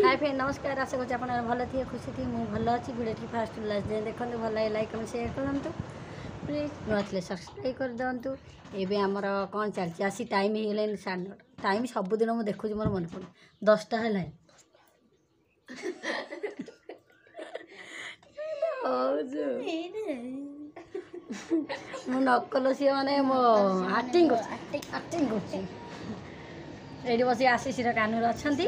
Hi friend नमस्कार आशा करছি ଆପଣ ଭଲ ଥିବେ ଖୁସି ଥିବେ ମୁଁ ଭଲ ଅଛି ଭିଡ଼ିଓଟି ଫାଷ୍ଟ ଲାଷ୍ଟ ଯାଏଁ ଦେଖନ୍ତୁ ଭଲ ଲାଗେ ଲାଇକ୍ କମେଣ୍ଟ ସେୟାର କରନ୍ତୁ ପ୍ଲିଜ୍ ନୂଆ ଥିଲେ ସବସ୍କ୍ରାଇବ୍ କରିଦିଅନ୍ତୁ। ଏବେ ଆମର କ'ଣ ଚାଲିଛି ଆସି ଟାଇମ୍ ହେଇଗଲାଣି 9:30 ଟାଇମ୍ ସବୁଦିନ ମୁଁ ଦେଖୁଛି ମୋର ମନେ ପଡ଼ୁନି 10ଟା ହେଲାଣି ମୁଁ ନକଲ ସିଏ ମାନେ ମୋ ଆକ୍ଟିଂ କରୁଛି ଏଇଠି ବସି ଆଶିଷର କାନୁରେ ଅଛନ୍ତି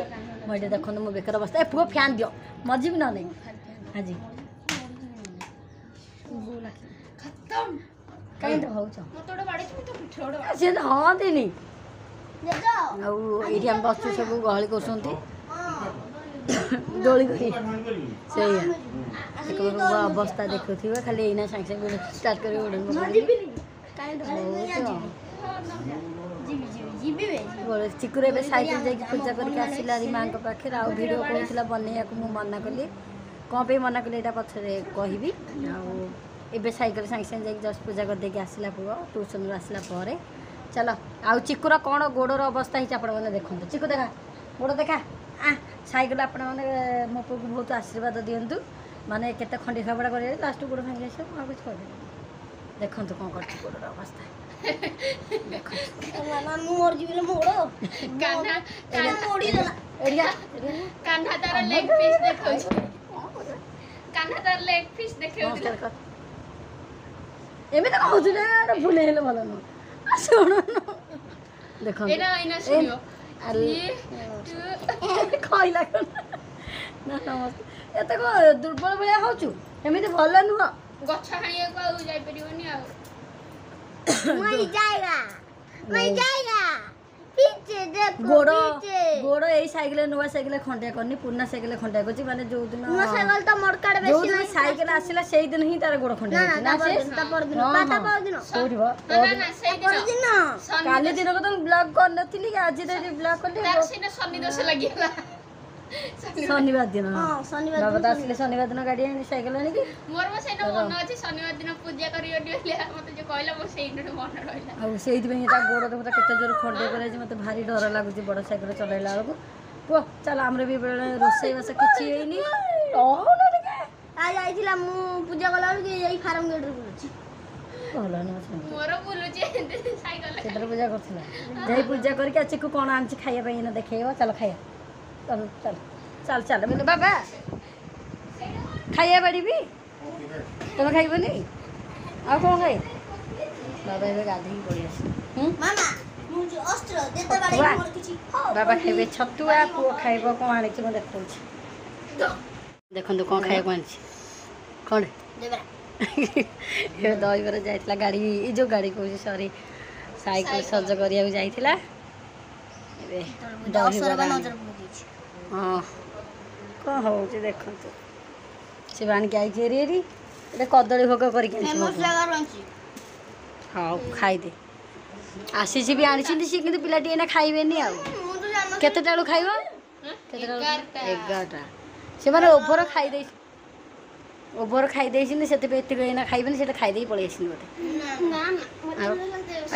ମୁଁ ଏଠି ଦେଖନ୍ତୁ ମୋ ବେକର ବସ୍ତା ଏ ପୁଅ ଫ୍ୟାନ୍ ଦିଅ ମଜିବି ନ ନେଇ ଆଜି କାହିଁକି ହଉଛ ସିଏ ତ ହଅନ୍ତିନି ଆଉ ଏଇଠି ଆମେ ବସୁଛୁ ସବୁ ଗହଳି କରୁଛନ୍ତି ଦୋଳି କରି ସେଇଆ ଅବସ୍ଥା ଦେଖୁଥିବ ଖାଲି ଏଇନା ସାଙ୍ଗେ ସାଙ୍ଗେ ଷ୍ଟାର୍ଟ କରି ଚିକୁର ଏବେ ସାଇକେଲ ଯାଇକି ପୂଜା କରିକି ଆସିଲା ମାଆଙ୍କ ପାଖରେ ଆଉ ଭିଡ଼ିଓ କହୁଥିଲା ବନେଇବାକୁ ମୁଁ ମନା କଲି କ'ଣ ପାଇଁ ମନା କଲି ଏଇଟା ପଛରେ କହିବି। ଆଉ ଏବେ ସାଇକେଲ ସାଙ୍ଗେ ସାଙ୍ଗେ ଯାଇକି ଜଷ୍ଟ ପୂଜା କରିଦେଇକି ଆସିଲା ପୁଅ ଟ୍ୟୁସନରୁ ଆସିଲା ପରେ ଚାଲ ଆଉ ଚିକୁର କ'ଣ ଗୋଡ଼ର ଅବସ୍ଥା ହେଇଛି ଆପଣମାନେ ଦେଖନ୍ତୁ ଚିକୁ ଦେଖା ଗୋଡ଼ ଦେଖା ସାଇକେଲ ଆପଣମାନେ ମୋ ପୁଅକୁ ବହୁତ ଆଶୀର୍ବାଦ ଦିଅନ୍ତୁ ମାନେ କେତେ ଖଣ୍ଡି ଖାବଡ଼ା କରିବେ ଲାଷ୍ଟ ଗୋଡ଼ ଭାଙ୍ଗି ଆସିବ ମୁଁ ଆଉ କିଛି କରିବି ଦେଖନ୍ତୁ କ'ଣ କରୁଛି ଗୋଡ଼ର ଅବସ୍ଥା ଏମିତି କହୁଛୁ ନା ଭୁଲ ହେଲେ ଭଲ ନୁହଁ ଶୁଣୁ ଦେଖନ୍ତୁ କହିଲା ନା ସମସ୍ତେ ଏତେ କ'ଣ ଦୁର୍ବଳ ଭଳିଆ ହଉଛୁ ଏମିତି ଭଲ ନୁହଁ ଗଛ ହାଣିବାକୁ ଆଉ ଯାଇପାରିବନି ଆଉ ଗୋଡ଼ ଏଇ ସାଇକେଲ ନୂଆ ସାଇକେଲ ଖଣ୍ଡିଆ କରିନି ପୁରୁଣା ସାଇକେଲ ଖଣ୍ଡିଆ କରିଛି ମାନେ ଯୋଉଦିନ ସାଇକେଲ ଆସିଲା ସେଇଦିନ ହିଁ ତାର ଗୋଡ଼ ଖଣ୍ଡିଆ କାଲି ଦିନକୁ ତ ବ୍ଲଗ କରିନଥିଲି ଆଜି ବ୍ଲଗ କଲି ଶନିବାର ଦିନ ବାବା ତ ଆସିଲେ ଶନିବାର ଦିନ ଗାଡ଼ି ଆଣି ସାଇକେଲ ଆଣିକି ଆଉ ସେଇଥିପାଇଁ ତା ଗୋଡ଼ ଦେଖ କେତେ ଜୋର ଖଣ୍ଡିଆ କରାଯାଇଛି ମୋତେ ଭାରି ଡର ଲାଗୁଛି ବଡ଼ ସାଇକେଲ ଚଲାଇଲା ବେଳକୁ ପୁଅ ଚାଲ ଆମର ବି ବେଳେ ରୋଷେଇବାସ କିଛି ହେଇନି ଯାଇଥିଲା ମୁଁ ପୂଜା କଲା ବେଳକୁ ଏଇ ଫାର୍ମ ଗେଟ୍ରେ ବୁଲୁଛି ଭଲ ନୁହଁ ସେଥିରେ ପୂଜା କରୁଥିଲା ଯାଇ ପୂଜା କରିକି ଆଚିକୁ କ'ଣ ଆଣିଛି ଖାଇବା ପାଇଁ ଏଇନା ଦେଖେଇବ ଚାଲ ଖାଇବା ଚାଲ ଚାଲ ଚାଲ ଚାଲ ବୋଲେ ବାବା ଖାଇବା ବାଡ଼ିବି ତମେ ଖାଇବନି ଆଉ କ'ଣ ଖାଇ ବାବା ଏବେ ଗାଧୋଇକି ପଳେଇ ଆସିବେ ବାବା ଖାଇବେ ଛତୁଆ ପୁଅ ଖାଇବ କ'ଣ ଆଣିଛି ମୁଁ ଦେଖାଉଛି ଦେଖନ୍ତୁ କ'ଣ ଖାଇବାକୁ ଆଣିଛି କ'ଣ ଏବେ ଦହିବରା ଯାଇଥିଲା ଗାଡ଼ି ଏଇ ଯେଉଁ ଗାଡ଼ି କହୁଛି ସରି ସାଇକେଲ ସଜ କରିବାକୁ ଯାଇଥିଲା ଏବେ ଦହିବରା ହଁ କ'ଣ ହେଉଛି ଦେଖନ୍ତୁ ସେ ଆଣିକି ଆଇଛି ଏରି ଏଇଟା କଦଳୀ ଭୋଗ କରିକି ହଉ ଖାଇଦେ ଆସିଛି ବି ଆଣିଛନ୍ତି ସିଏ କିନ୍ତୁ ପିଲାଟି ଏଇନା ଖାଇବେନି ଆଉ କେତେଟା ବେଳକୁ ଖାଇବ କେତେଟା 11ଟା ସେମାନେ ଓଭର ଖାଇଦେଇଛନ୍ତି ସେଥିପାଇଁ ଏତିକି ଏଇନା ଖାଇବେନି ସେଟା ଖାଇଦେଇକି ପଳେଇ ଆସିନି ବୋଧେ ଆଉ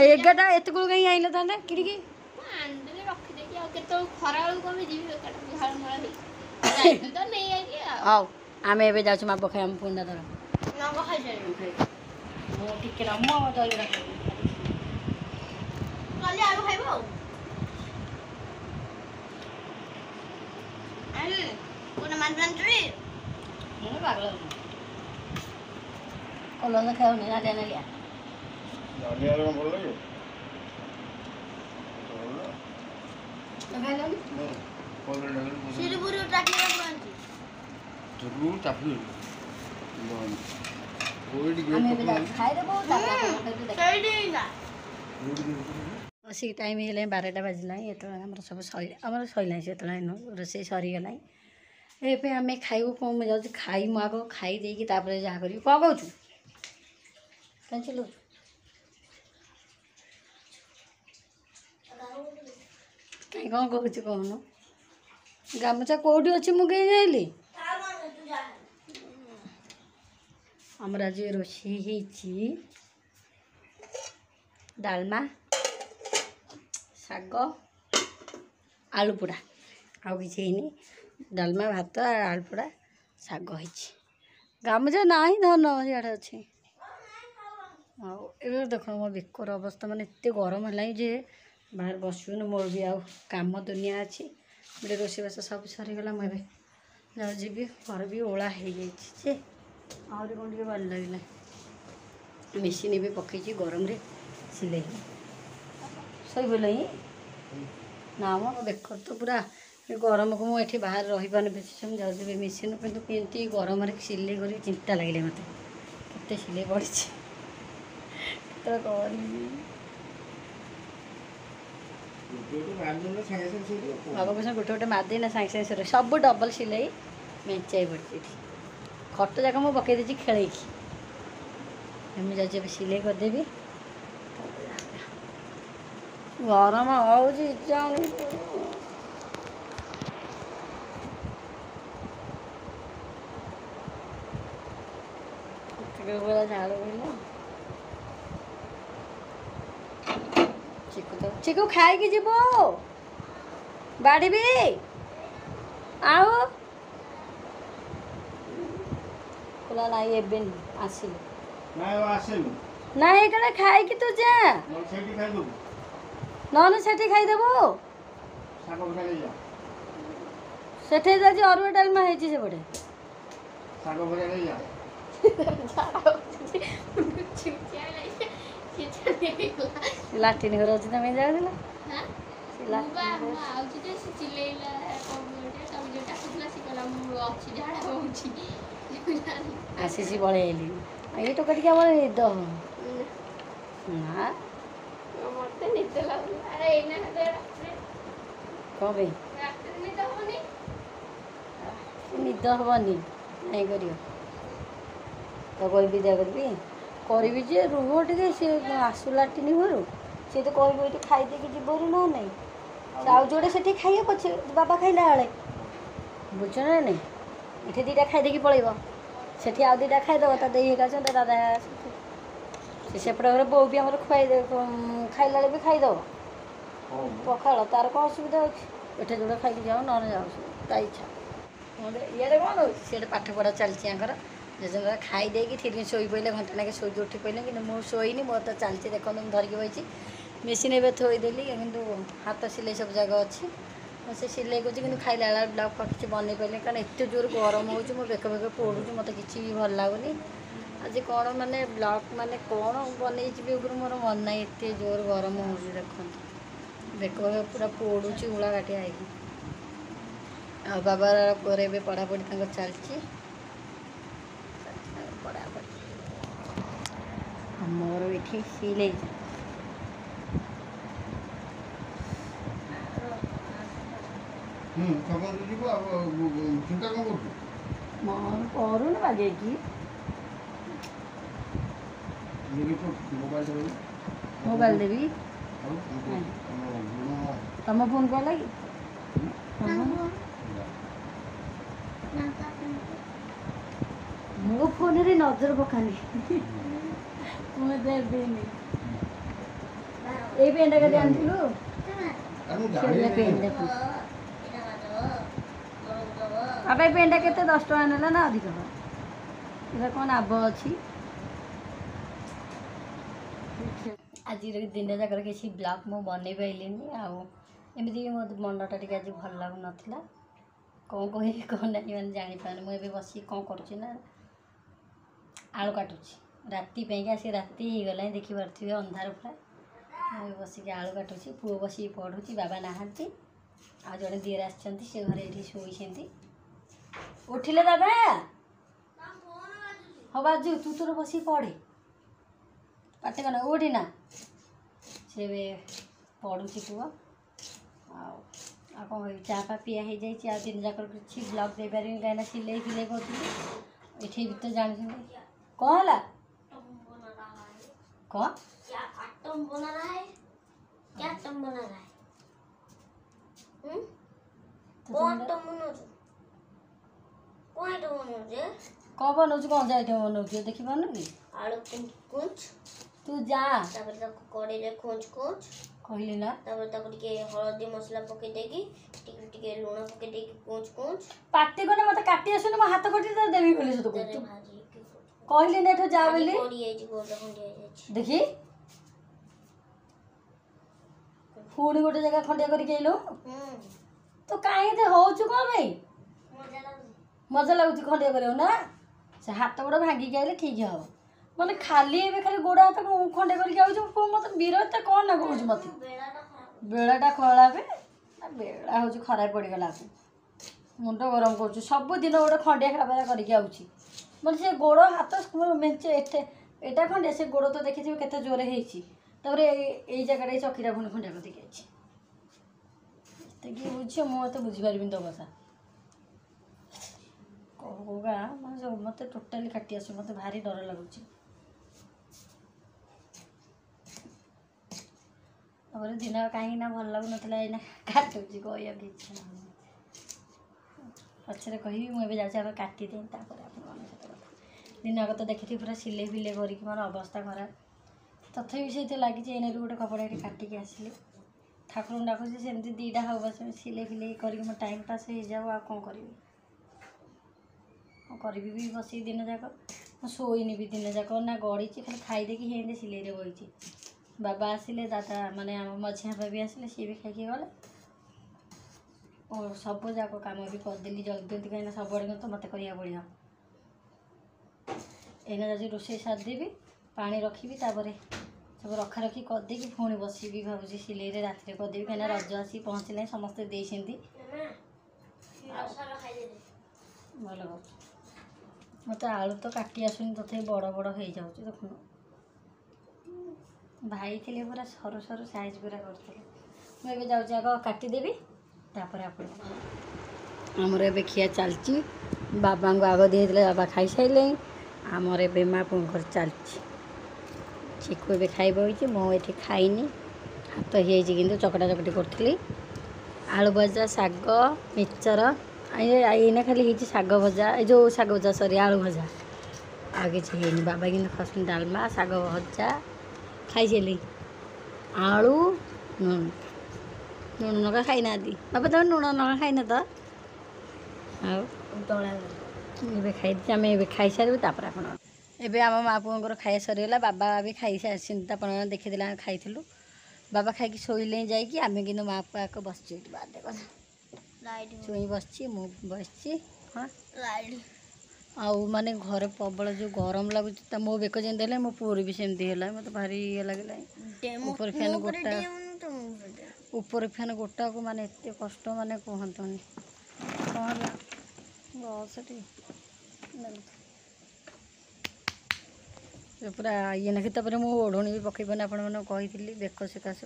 11ଟା ଏତେବେଳକୁ କାହିଁ ଆଇଲ ତାହେଲେ କିଣିକି ହଉ ଆମେ ଏବେ ଯାଉଛୁ ମାପ ଖାଇବା ଆମ ପୁଣ୍ଡା ଧର ମୁଁ ଟିକେ ଦହିବରା କଲର ଖାଉନି ନାଲିଆ ନାଲିଆ ଆସିକି ଟାଇମ୍ ହେଇଗଲାଣି 12ଟା ବାଜିଲାଣି ଏତେବେଳେ ଆମର ସବୁ ଆମର ସରିଲାଣି ସେତେବେଳେ ରୋଷେଇ ସରିଗଲାଣି ଏବେ ଆମେ ଖାଇବୁ କ'ଣ ମୁଁ ଯାଉଛି ଖାଇମୁ ଆଗ ଖାଇ ଦେଇକି ତାପରେ ଯାହା କରିବି କ'ଣ କହୁଛୁ କାହିଁ ଚିଲଉଛୁ କାହିଁ କ'ଣ କହୁଛୁ କହୁନୁ ଗାମୁଛା କେଉଁଠି ଅଛି ମୁଁ କାହିଁ ଯାଇଲି ଆମର ଆଜି ରୋଷେଇ ହେଇଛି ଡାଲମା ଶାଗ ଆଳୁ ପୋଡ଼ା ଆଉ କିଛି ହେଇନି ଡାଲମା ଭାତ ଆଳୁ ପୋଡ଼ା ଶାଗ ହେଇଛି। ଗାମୁଛା ନାହିଁ ଧନ ସିଆଡ଼େ ଅଛି। ଆଉ ଏବେ ଦେଖ ମୋ ବେକର ଅବସ୍ଥା ମାନେ ଏତେ ଗରମ ହେଲାଣି ଯେ ବାହାରେ ବସିବୁନି। ମୋର ବି ଆଉ କାମ ଦୁନିଆ ଅଛି। ଗୋଟେ ରୋଷେଇବାସ ସବୁ ସରିଗଲା। ମୁଁ ଏବେ ଯାଉ ଯିବି। ଘର ବି ଓଳା ହେଇଯାଇଛି ଯେ ଆହୁରି କ'ଣ ଟିକେ ଭଲ ଲାଗିଲା। ମେସିନ୍ ଏବେ ପକେଇଛି ଗରମରେ ସିଲେଇ। ଶୋଇପଡ଼ିଲ ହିଁ ନା ମୋ ବେକର ତ ପୁରା ଗରମକୁ ମୁଁ ଏଠି ବାହାରେ ରହିପାରୁନି ବେଶୀ ସମୟ। ଯାଉଛି ଏବେ ମେସିନ୍ କିନ୍ତୁ କେମିତି ଗରମରେ ସିଲେଇ କରିକି ଚିନ୍ତା ଲାଗିଲା ମୋତେ। କେତେ ସିଲେଇ ପଡ଼ିଛି କେତେବେଳେ କରିବି। ବାବା ପଇସା ଗୋଟେ ମାରିଦେଇ ନା ସାଙ୍ଗେ ସାଙ୍ଗେ ସରିବ। ସବୁ ଡବଲ ସିଲେଇ ମେଞ୍ଚାଇ ପଡ଼ିଛି ଏଠି। ଖଟ ଯାକ ମୁଁ ପକେଇ ଦେଇଛି ଖେଳେଇକି। ମୁଁ ଯାଉଛି ଏବେ ସିଲେଇ କରିଦେବି। ଗରମ ହେଉଛି ଇଚ୍ଛା ହଉନି। ଝାଳ ବୋହିଲା। ଚିକୁ ଖାଇକି ଯିବୁ ବାଡ଼ିବି ଆଉ କହିଲା ନାଇଁ ଏବେ ଆସିଲି ନାଇଁ ଏଇଟା ଖାଇକି ତୁ ଯା ନହେଲେ ସେଠି ଖାଇଦେବୁ। ସେଠି ଯାଉଛି ଅରୁଆ ଡାଲମା ହେଇଛି ସେପଟେ। ଲାଟିନ୍ ଘର ଅଛି ତମେ ଯାଉଥିଲ। ଆସିଛି ପଳେଇ ଆଇଲି। ଏଇ ଟୋକା ଟିକେ ଆମର ନିଦ ନା ମତେ ନିଦ ଲାଗୁନି। ଆରେ ଏଇନା କ'ଣ ପାଇଁ ରାତିରେ ନିଦ ହବନି। ନିଦ ହବନି ନାଇଁ କରିବ ତ କହିବି ଯା କରିବି ଯେ ରୁହ ଟିକେ। ସିଏ ଆସୁ ଲାଟିନି ଘରୁ ସିଏ ତ କହିବ ଏଇଠି ଖାଇଦେଇକି ଯିବରୁ ନହେଲେ ନାହିଁ। ସେ ଆଉ ଯୋଉଟେ ସେଠି ଖାଇବ ପଛେ ବାବା ଖାଇଲା ବେଳେ ବୁଝୁଛ ନା ନାଇଁ। ଏଠି ଦୁଇଟା ଖାଇଦେଇକି ପଳେଇବ। ସେଠି ଆଉ ଦୁଇଟା ଖାଇଦେବ। ତା ଦେଇ ହେରିକା ଅଛନ୍ତି ଦାଦା ସେ ସେପଟେ ଘରେ ବୋଉ ବି ଆମର ଖାଇଲା ବେଳେ ବି ଖାଇଦେବ ପଖାଳ। ତାର କ'ଣ ଅସୁବିଧା ଅଛି। ଏଠି ଯୋଉଟା ଖାଇକି ଯାଉ ନହେଲେ ଯାଉଛି ତା ଇଚ୍ଛା। ଇଆଡ଼େ କ'ଣ ହେଉଛି ସିଆଡ଼େ ପାଠ ପଢ଼ା ଚାଲିଛି ଆଙ୍କର। ଯେତେବେଳେ ଖାଇ ଦେଇକି ଠିକ୍ ଶୋଇ ପଡ଼ିଲେ ଘଣ୍ଟା ନାକେ ଶୋଇକି ଉଠି ପଡ଼ିଲେ। କିନ୍ତୁ ମୁଁ ଶୋଇନି। ମୋର ତ ଚାଲିଛି ଦେଖନ୍ତୁ ମୁଁ ଧରିକି ବସିଛି। ମେସିନ୍ ଏବେ ଥୋଇଦେଲି କିନ୍ତୁ ହାତ ସିଲେଇ ସବୁ ଜାଗା ଅଛି। ମୁଁ ସେ ସିଲେଇ କରୁଛି କିନ୍ତୁ ଖାଇଲା ବେଳେ ବ୍ଲାଉଜ୍ କିଛି ବନେଇ ପାରିଲିନି କାରଣ ଏତେ ଜୋର ଗରମ ହେଉଛି। ମୋ ବେକ ପୋଡ଼ୁଛି। ମୋତେ କିଛି ବି ଭଲ ଲାଗୁନି। ଆଜି କ'ଣ ମାନେ ବ୍ଲାଉଜ୍ ମାନେ କ'ଣ ବନେଇଯିବି ଉପରୁ ମୋର ମନ ନାହିଁ। ଏତେ ଜୋର ଗରମ ହେଉଛି ଦେଖନ୍ତୁ। ବେକ ପୁରା ପୋଡ଼ୁଛି ଉଳା କାଟିଆ ହେଇକି। ଆଉ ବାବା ପରେ ଏବେ ପଢ଼ାପଢ଼ି ତାଙ୍କର ଚାଲିଛି। ପଢ଼ାପଢ଼ି ଆମର ଏଠି ସିଲେଇ କରୁନି ବାଗେଇକି ମୋବାଇଲ ଦେବି। ତମ ଫୋନ୍ କ'ଣ ଲାଗି ମୋ ଫୋନରେ ନଜର ପକାନି। ମୁଁ ଦେବିନି। ଏଇ ପେନ୍ଟା କାଲି ଆଣିଥିଲୁ ଆଉ ଭାଇ ପେନ୍ଟା କେତେ 10 ଟଙ୍କା ନେଲା ନା ଅଧିକ? ଏଇଟା କ'ଣ ଲାଭ ଅଛି? ଆଜିର ଦିନ ଯାକର କିଛି ବ୍ଲଗ୍ ମୁଁ ବନେଇ ପାରିଲିନି। ଆଉ ଏମିତି ମୋ ମନଟା ଟିକେ ଆଜି ଭଲ ଲାଗୁନଥିଲା। କ'ଣ କହିବି କ'ଣ ନାହିଁ ମାନେ ଜାଣିପାରୁନି। ମୁଁ ଏବେ ବସିକି କ'ଣ କରୁଛି ନା ଆଳୁ କାଟୁଛି। ରାତି ପାଇଁକା ଆସି ରାତି ହେଇଗଲାଣି ଦେଖିପାରୁଥିବେ ଅନ୍ଧାର ପୁରା। ମୁଁ ବସିକି ଆଳୁ କାଟୁଛି। ପୁଅ ବସିକି ପଢ଼ୁଛି। ବାବା ନାହାନ୍ତି। ଆଉ ଜଣେ ଦିଅର ଆସିଛନ୍ତି ସେ ଘରେ ଏଠି ଶୋଇଛନ୍ତି। ଉଠିଲେ ଦାଦା ହଉ ବାଜୁ ତୁ ତୋର ବସିକି ପଢ଼େ ପାଠ କର ଉଠି ନା। ସେ ଏବେ ପଢ଼ୁଛି ପୁଅ। ଆଉ କ'ଣ କହିବି ଚା ଫା ପିଆ ହେଇଯାଇଛି। ଆଉ ଦିନ ଯାକ କିଛି ବ୍ଲଗ୍ ଦେଇପାରିବିନି କାହିଁକିନା ସିଲେଇ ଫିଲେଇ କରୁଥିଲି। ଏଠି ବି ତ ଜାଣିଛନ୍ତି କ'ଣ ହେଲା କ'ଣ କ'ଣ ବନଉଛୁ କ'ଣ ଯାଇଥିବ ବନଉଛୁ ଦେଖିପାରୁନୁ କି? ଆଳୁ କୁଞ୍ଚ ତୁ ଯା ତାପରେ ତାକୁ କଡ଼େଇରେ ଖୋଞ୍ଚ କହିଲି ନା ତାପରେ ତାକୁ ଟିକେ ହଳଦୀ ମସଲା ପକେଇ ଦେଇକି ଟିକେ ଟିକେ ଲୁଣ ପକେଇ ଦେଇକି କୁଞ୍ଚ କୁଞ୍ଚ ପାଟି କଲେ ମତେ କାଟି ଆସୁନି ମୋ ହାତ କଟି ତ ଦେବି ବୋଲି ସେଠୁ ତେଲରେ ଭାଜିକି କହିଲି ନା ଏଠୁ ଯା ବୋଲି ପୋଡ଼ି ଯାଇଛି ଗୋଲ ଖଣ୍ଡିଆ ହେଇଯାଇଛି। ଦେଖି ପୁଣି ଗୋଟେ ଜାଗା ଖଣ୍ଡିଆ କରିକି ଆଇଲୁ ତୁ କାହିଁ ଏତେ ହଉଛୁ କ'ଣ ପାଇଁ ମଜା ଲାଗୁଛି। ମଜା ଲାଗୁଛି ଖଣ୍ଡିଆ କରିବାକୁ ନା ସେ ହାତ ଗୋଡ଼ ଭାଙ୍ଗିକି ଆଇଲେ ଠିକ୍ ହବ ମାନେ ଖାଲି ଏବେ ଖାଲି ଗୋଡ଼ ହାତ ଖଣ୍ଡିଆ କରିକି ଆଉଛୁ ମତେ ବିରକ୍ତ କ'ଣ ନା କହୁଛୁ ମତେ ବେଳାଟା ଖରାପ ବେଳା ହେଉଛି ଖରାପ ପଡ଼ିଗଲା ମୁଣ୍ଡ ଗରମ କରୁଛୁ ସବୁଦିନ ଗୋଟେ ଖଣ୍ଡିଆ ଖାଇବା କରିକି ଆଉଛି ମାନେ ସେ ଗୋଡ଼ ହାତ ମେଞ୍ଚେ ଏଟା ଖଣ୍ଡିଆ ସେ ଗୋଡ଼ ତ ଦେଖିଥିବେ କେତେ ଜୋରେ ହେଇଛି ତାପରେ ଏଇ ଜାଗାଟା ଏଇ ଚକିଟା ପୁଣି ଖଣ୍ଡିଆ କରିକି ଆଇଛି ଏତେ କିଏ ବୁଝିବ ମୁଁ ଏତେ ବୁଝିପାରିବିନି ତୋ କଥା କହୁକା ମାନେ ମୋତେ ଟୋଟାଲି କାଟି ଆସୁ ମୋତେ ଭାରି ଡର ଲାଗୁଛି ତାପରେ ଦିନ କାହିଁକି ନା ଭଲ ଲାଗୁନଥିଲା ଏଇନା କାଟୁଛି କହିବାକୁ ଇଚ୍ଛା ନାହିଁ ପଛରେ କହିବି ମୁଁ ଏବେ ଯାଉଛି ଆଗ କାଟିଦେଇ ତାପରେ ଆପଣମାନଙ୍କ ସହିତ କଥା ଦିନକ ତ ଦେଖିଥିବି ପୁରା ସିଲେଇ ଫିଲେଇ କରିକି ମୋର ଅବସ୍ଥା ଖରାପ ତଥାପି ସେଇଠି ଲାଗିଛି ଏଇନାରୁ ଗୋଟେ କପଡ଼ା ଏଠି କାଟିକି ଆସିଲି ଠାକୁରଙ୍କୁ ଡାକୁଛି ସେମିତି ଦୁଇଟା ହବ ସିଲେଇ ଫିଲେଇ କରିକି ମୋ ଟାଇମ୍ ପାସ୍ ହେଇଯାଉ ଆଉ କ'ଣ କରିବି କ'ଣ କରିବି ବି ବସିକି ଦିନ ଯାକ ମୁଁ ଶୋଇନି ବି ଦିନ ଯାକ ନା ଗଡ଼ିଛି ଖାଲି ଖାଇଦେଇକି ହେନ୍ତି ସିଲେଇରେ ବଇଛି ବାବା ଆସିଲେ ଦାଦା ମାନେ ଆମ ମଝିଆ ବାବା ବି ଆସିଲେ ସିଏ ବି ଖାଇକି ଗଲେ ଓ ସବୁ ଯାକ କାମ ବି କରିଦେଲି ଜଲ୍ଦି ଜଲ୍ଦି କାହିଁକିନା ସବୁଆଡ଼େ ତ ମୋତେ କରିବାକୁ ପଡ଼ିବ ଏଇନା ଯଦି ରୋଷେଇ ସାରିଦେବି ପାଣି ରଖିବି ତାପରେ ସବୁ ରଖାରଖି କରିଦେଇକି ପୁଣି ବସିବି ଭାବୁଛି ସିଲେଇରେ ରାତିରେ କରିଦେବି କାହିଁକିନା ରଜ ଆସିକି ପହଞ୍ଚିଲାଣି ସମସ୍ତେ ଦେଇଛନ୍ତି ଭଲ କରୁଛୁ ମୋତେ ଆଳୁ ତ କାଟି ଆସୁନି ତଥାପି ବଡ଼ ବଡ଼ ହେଇଯାଉଛି ଦେଖୁନ ଭାଇ ଥିଲେ ପୁରା ସରୁ ସରୁ ସାଇଜ୍ ପୁରା କରୁଥିଲେ ମୁଁ ଏବେ ଯାଉଛି ଆଗ କାଟିଦେବି ତାପରେ ଆପଣ ଆମର ଏବେ ଖିଆ ଚାଲିଛି ବାବାଙ୍କୁ ଆଗ ଦେଇଥିଲେ ବାବା ଖାଇସାରିଲେଣି ଆମର ଏବେ ମା ପୁଅଙ୍କର ଚାଲିଛି ଚିକୁ ଏବେ ଖାଇବ ହେଇଛି ମୁଁ ଏଠି ଖାଇନି ହାତ ହେଇଯାଇଛି କିନ୍ତୁ ଚକଟା ଚକଟି କରୁଥିଲି ଆଳୁ ଭଜା ଶାଗ ମିକ୍ସଚର ଏଇନା ଖାଲି ହେଇଛି ଶାଗ ଭଜା ଏ ଯେଉଁ ଶାଗ ଭଜା ସରି ଆଳୁ ଭଜା ଆଉ କିଛି ହେଇନି ବାବା କିନ୍ତୁ ଖାଉଛନ୍ତି ଡାଲମା ଶାଗ ଭଜା ଖାଇସାରିଲି ଆଳୁ ଲୁଣ ଲଙ୍କା ଖାଇନାହାନ୍ତି ବାବା ତମେ ଲୁଣ ଲଙ୍କା ଖାଇନ ତ ଆଉ ଏବେ ଖାଇଛି ଆମେ ଏବେ ଖାଇସାରିବୁ ତାପରେ ଆପଣ ଏବେ ଆମ ମା ପୁଅଙ୍କର ଖାଇବା ସରିଗଲା ବାବା ବି ଖାଇସାରିଛନ୍ତି ଆପଣ ଦେଖିଥିଲେ ଆମେ ଖାଇଥିଲୁ ବାବା ଖାଇକି ଶୋଇଲେ ଯାଇକି ଆମେ କିନ୍ତୁ ମା ପୁଅ ଆଗ ବସିଛୁ ଏଠି ବାଦେ କଥା ଚୁଇଁ ବସିଛି ମୁଁ ବସିଛି ହଁ ଆଉ ମାନେ ଘରେ ପ୍ରବଳ ଯେଉଁ ଗରମ ଲାଗୁଛି ତା ମୋ ବେକ ଯେମିତି ହେଲା ମୋ ପୁଅର ବି ସେମିତି ହେଲା ମୋତେ ଭାରି ଇଏ ଲାଗିଲା ଉପର ଫ୍ୟାନ୍ ଗୋଟା ଉପର ଫ୍ୟାନ୍ ଗୋଟାକୁ ମାନେ ଏତେ କଷ୍ଟ ମାନେ କୁହନ୍ତୁନି କ'ଣ ହେଲା ସେଠି ପୁରା ଇଏ ନାଖି ତାପରେ ମୁଁ ଓଢ଼ଣୀ ବି ପକେଇବନି ଆପଣମାନଙ୍କୁ କହିଥିଲି ବେକ ସକାଶୁ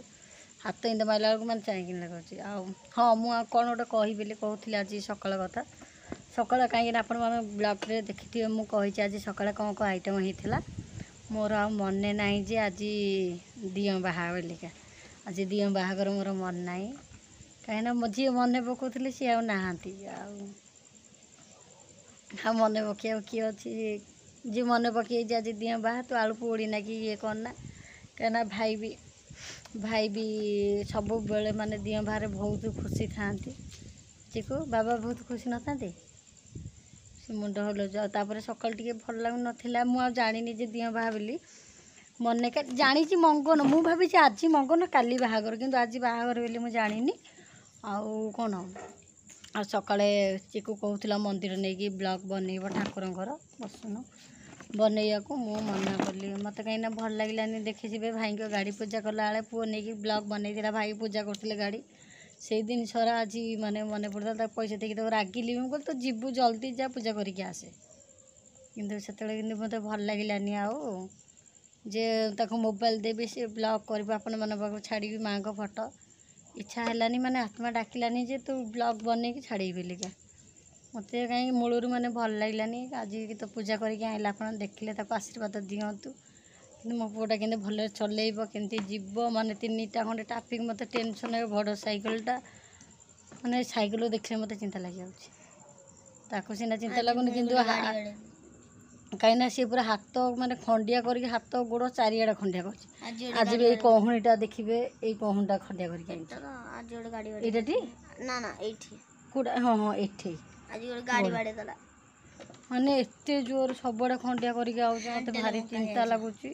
ହାତ ଏମିତି ମାରିଲା ବେଳକୁ ମାନେ ଚାହିଁକି ଲାଗୁଛି ଆଉ ହଁ ମୁଁ ଆଉ କ'ଣ ଗୋଟେ କହିବି କହୁଥିଲି ଆଜି ସକାଳ କଥା ସକାଳେ କାହିଁକିନା ଆପଣମାନେ ବ୍ଲଗ୍ରେ ଦେଖିଥିବେ ମୁଁ କହିଛି ଆଜି ସକାଳେ କ'ଣ କ'ଣ ଆଇଟମ୍ ହେଇଥିଲା ମୋର ଆଉ ମନେ ନାହିଁ ଯେ ଆଜି ଦିଅଁ ବାହା ବୋଲିକା ଆଜି ଦିଅଁ ବାହାଘର ମୋର ମନେ ନାହିଁ କାହିଁକିନା ମୋ ଯିଏ ମନେ ପକାଉଥିଲେ ସିଏ ଆଉ ନାହାନ୍ତି ଆଉ ମନେ ପକାଇବାକୁ କିଏ ଅଛି ଯିଏ ମନେ ପକାଇଛି ଆଜି ଦିଅଁ ବାହା ତୁ ଆଳୁ ପୋଡ଼ି ନାକି ଇଏ କରନା କାହିଁକିନା ଭାଇ ବି ସବୁବେଳେ ମାନେ ଦିଅଁ ବାହାରେ ବହୁତ ଖୁସି ଥାଆନ୍ତି ଚିକୁ ବାବା ବହୁତ ଖୁସି ନଥାନ୍ତି ସେ ମୁଣ୍ଡ ହଲଉଛି ଆଉ ତାପରେ ସକାଳୁ ଟିକେ ଭଲ ଲାଗୁନଥିଲା ମୁଁ ଆଉ ଜାଣିନି ଯେ ଦିଅଁ ବାହା ବୋଲି ମନେ ଜାଣିଛି ମଙ୍ଗନ ମୁଁ ଭାବିଛି ଆଜି ମଙ୍ଗନ କାଲି ବାହାଘର କିନ୍ତୁ ଆଜି ବାହାଘର ବୋଲି ମୁଁ ଜାଣିନି ଆଉ କ'ଣ ଆଉ ସକାଳେ ଚିକୁ କହୁଥିଲା ମନ୍ଦିର ନେଇକି ବ୍ଲଗ୍ ବନେଇବ ଠାକୁରଙ୍କର ବସୁନ ବନେଇବାକୁ ମୁଁ ମନା କଲି ମୋତେ କାହିଁକିନା ଭଲ ଲାଗିଲାନି ଦେଖିଯିବେ ଭାଇଙ୍କ ଗାଡ଼ି ପୂଜା କଲାବେଳେ ପୁଅ ନେଇକି ବ୍ଲଗ୍ ବନେଇଥିଲା ଭାଇ ପୂଜା କରୁଥିଲେ ଗାଡ଼ି ସେଇ ଜିନିଷରା ଆଜି ମାନେ ମନେ ପଡ଼ୁଥିଲା ତାକୁ ପଇସା ଦେଇକି ତାକୁ ରାଗିଲି ମୁଁ କହିଲି ତୁ ଯିବୁ ଜଲ୍ଦି ଯା ପୂଜା କରିକି ଆସେ କିନ୍ତୁ ସେତେବେଳେ କିନ୍ତୁ ମୋତେ ଭଲ ଲାଗିଲାନି ଆଉ ଯେ ତାକୁ ମୋବାଇଲ୍ ଦେବି ସେ ବ୍ଲଗ୍ କରିବ ଆପଣମାନଙ୍କ ପାଖକୁ ଛାଡ଼ିବି ମାଆଙ୍କ ଫଟୋ ଇଚ୍ଛା ହେଲାନି ମାନେ ଆତ୍ମା ଡାକିଲାନି ଯେ ତୁ ବ୍ଲଗ୍ ବନେଇକି ଛାଡ଼ିବି ବୋଲିକା ମୋତେ କାହିଁକି ମୂଳରୁ ମାନେ ଭଲ ଲାଗିଲାନି ଆଜି ତ ପୂଜା କରିକି ଆଣିଲା ଆପଣ ଦେଖିଲେ ତାକୁ ଆଶୀର୍ବାଦ ଦିଅନ୍ତୁ କିନ୍ତୁ ମୋ ପୁଅଟା କେମିତି ଭଲରେ ଚଲେଇବ କେମିତି ଯିବ ମାନେ 3ଟା ଖଣ୍ଡେ ଟ୍ରାଫିକ୍ ମୋତେ ଟେନସନ୍ ବଡ଼ ସାଇକେଲଟା ମାନେ ସାଇକେଲ ଦେଖିଲେ ମୋତେ ଚିନ୍ତା ଲାଗିଯାଉଛି ତାକୁ ସିନା ଚିନ୍ତା ଲାଗୁନି କିନ୍ତୁ କାହିଁକିନା ସିଏ ପୁରା ହାତ ମାନେ ଖଣ୍ଡିଆ କରିକି ହାତ ଗୋଡ଼ ଚାରିଆଡ଼େ ଖଣ୍ଡିଆ କରୁଛି। ଆଜି ବି ଏଇ କହୁଣିଟା ଦେଖିବେ, ଏଇ କହୁଣିଟା ଖଣ୍ଡିଆ କରିକି ଆଣିଛି। ଆଜି ଗୋଟେ ଗାଡ଼ି ଏଇଟା ଟି ନା ନା ଏଇଠି କୋଉଟା? ହଁ ହଁ ଏଠି ଆଜି ଗୋଟେ ଗାଡ଼ି ବାଡ଼େଇଦେଲା। ମାନେ ଏତେ ଜୋର ସବୁଆଡ଼େ ଖଣ୍ଡିଆ କରିକି ଆଉଛି, ମୋତେ ଭାରି ଚିନ୍ତା ଲାଗୁଛି।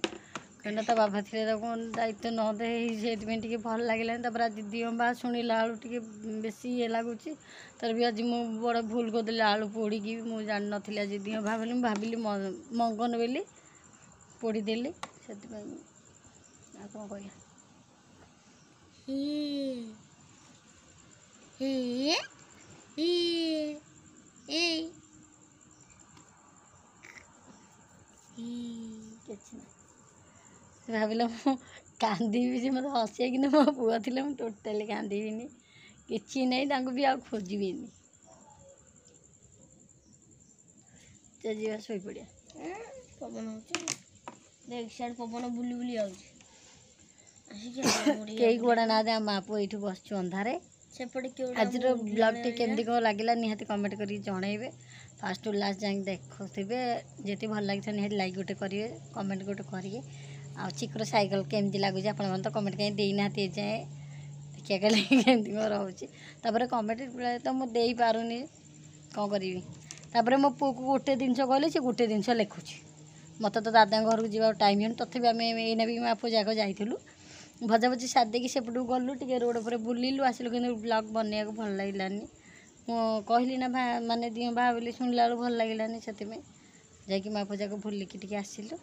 କାହିଁକିନା ତା ବାବା ଥିଲେ ତାକୁ ଦାୟିତ୍ୱ ନ ଦେଇ ସେଇଥିପାଇଁ ଟିକେ ଭଲ ଲାଗିଲାନି। ତାପରେ ଆଜି ଦିଅ ବା ଶୁଣିଲା ବେଳୁ ଟିକେ ବେଶୀ ଇଏ ଲାଗୁଛି। ତାର ବି ଆଜି ମୁଁ ବଡ଼ ଭୁଲ କରିଦେଲି, ଆଳୁ ପୋଡ଼ିକି ମୁଁ ଜାଣିନଥିଲି ଆଜି ଦିଅ ବା ବୋଲି, ମୁଁ ଭାବିଲି ମଙ୍ଗନ ବୋଲି ପୋଡ଼ିଦେଲି। ସେଥିପାଇଁ ଆଉ କ'ଣ କହିବା। କିଛି ନାହିଁ, ସେ ଭାବିଲା ମୁଁ କାନ୍ଦିବି, ସେ ମୋତେ ହସେଇକିନା ମୋ ପୁଅ ଥିଲେ ମୁଁ ଟୋଟାଲି କାନ୍ଦିବିନି, କିଛି ନାହିଁ, ତାଙ୍କୁ ବି ଆଉ ଖୋଜିବିନି। ସେ ଯିବା ଶୋଇପଡ଼ିଆ। ପବନ ହେଉଛି, ଦେଖ ସିଆଡ଼େ ପବନ ବୁଲି ବୁଲି ଯାଉଛି। କେହି କୁଆଡ଼େ ନାହାନ୍ତି, ଆମ ମା ପୁଅ ଏଇଠି ବସିଛୁ ଅନ୍ଧାରେ। ସେପଟେ ଆଜିର ବ୍ଲଗ୍ଟି କେମିତି କ'ଣ ଲାଗିଲା ନିହାତି କମେଣ୍ଟ କରିକି ଜଣାଇବେ। ଫାଷ୍ଟରୁ ଲାଷ୍ଟ ଯାଇକି ଦେଖୁଥିବେ, ଯଦି ଭଲ ଲାଗିଥିବ ନିହାତି ଲାଇକ୍ ଗୋଟେ କରିବେ, କମେଣ୍ଟ ଗୋଟେ କରିବେ। ଆଉ ଚିକୁର ସାଇକେଲ କେମିତି ଲାଗୁଛି ଆପଣମାନେ ତ କମେଣ୍ଟ କାହିଁ ଦେଇନାହାନ୍ତି ଏଯାଏଁ, ଦେଖିବା କାଲି କେମିତି କ'ଣ ରହୁଛି। ତାପରେ କମେଣ୍ଟ ତ ମୁଁ ଦେଇପାରୁନି, କ'ଣ କରିବି। ତାପରେ ମୋ ପୁଅକୁ ଗୋଟେ ଜିନିଷ କହିଲେ ସେ ଗୋଟେ ଜିନିଷ ଲେଖୁଛି। ମୋତେ ତ ଦାଦାଙ୍କ ଘରକୁ ଯିବାକୁ ଟାଇମ୍ ହେଉନି, ତଥାପି ଆମେ ଏଇନା ବି ମା ପୁଅ ଯାକ ଯାଇଥିଲୁ। ଭଜାଭଜି ସାରି ଦେଇକି ସେପଟକୁ ଗଲୁ, ଟିକେ ରୋଡ଼ ଉପରେ ବୁଲିଲୁ ଆସିଲୁ, କିନ୍ତୁ ବ୍ଲଗ୍ ବନେଇବାକୁ ଭଲ ଲାଗିଲାନି। ମୁଁ କହିଲି ନା ମାନେ ଦିଅ ବା ବୋଲି ଶୁଣିଲା ବେଳକୁ ଭଲ ଲାଗିଲାନି, ସେଥିପାଇଁ ଯାଇକି ମା ପୁଅ ଯାକ ବୁଲିକି ଟିକେ ଆସିଲୁ।